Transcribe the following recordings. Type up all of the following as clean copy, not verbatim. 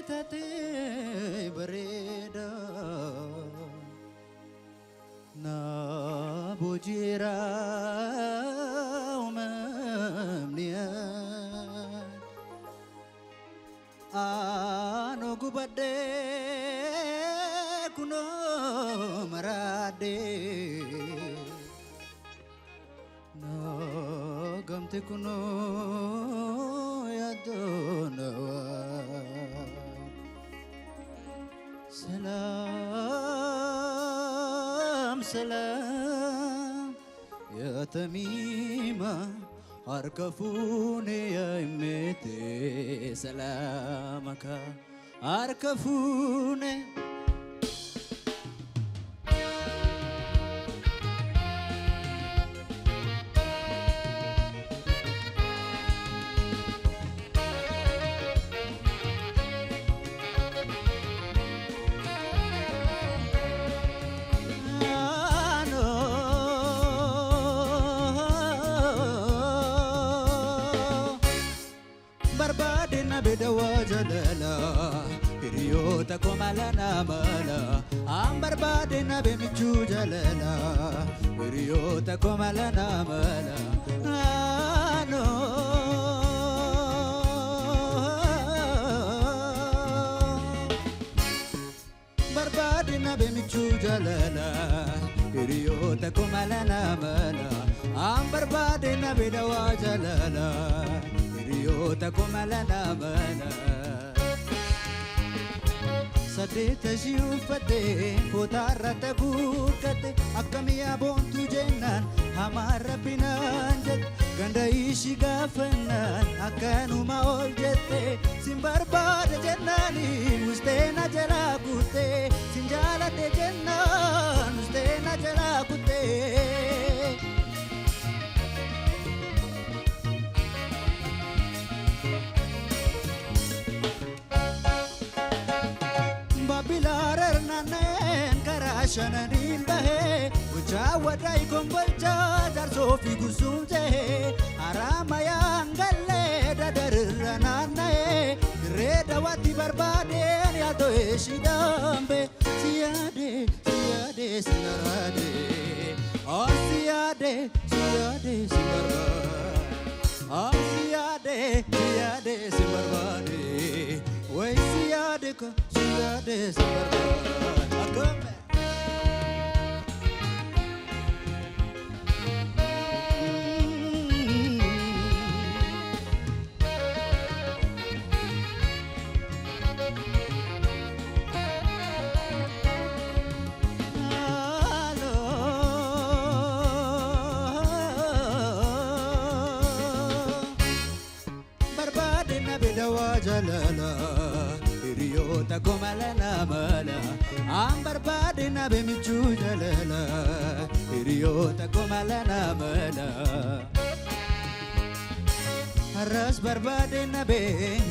tati bereda na bujira umamnia anu gubade kuno marade na gamte kuno yadonawa salam salam ya tamima arkafune ya imete salamaka arkafune bedawa jalala hiriyota komalana mala ambar badena bemichu jalala hiriyota komalana mala ano barbadena bemichu jalala hiriyota komalana mala ambar badena bedawa jalala Riyota komalana mana sadeta shufate kotarata gukate akamiya bontu jennan hamara pinanjet ganda ishi gafannan akanuma oljete simbarbada jennani mustena jala kute sinjalate jennan mustena jala kute Shananin bahe uja wadai kombolcha dar sofi gusumje aramaya ngalle dadarranane reda wati barbade ya to eshidambe siade siade sinarade oh siade siade sinarade oh siade siade sinarade we siade ko siade sinarade agame jalala hiriyota komalana mala ambar badena bemichu jalala hiriyota komalana mala Arras barbadena be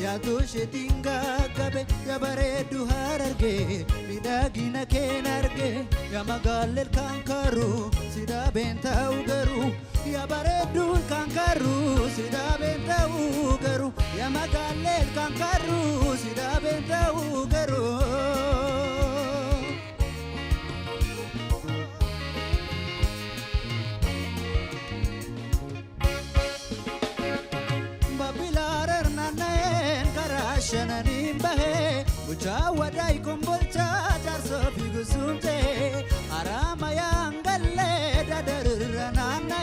ya tushetinga gabe ya baredu hararge midagina kenarge ya magalel kankaru sida benta ugaru ya baredu kankaru sida benta ugaru ya magalel kankaru sida benta ugaru shananin bahe uja wadai kombolcha dar sofi gusumte aramaya ngalle dadarranane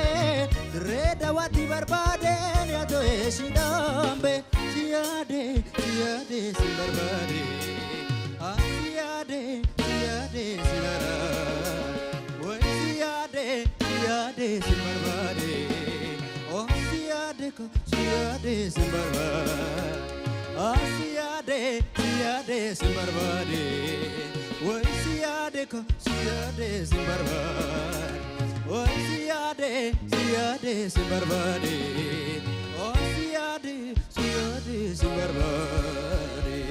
reda wati barbade ya to eshidambe siade siade sinarbade siade siade sinara we siade siade sinarbade oh siade ko siade sinarbade siade siade simbarbade oi siade ko siade simbarbade oi siade siade simbarbade oi siade siade simbarbade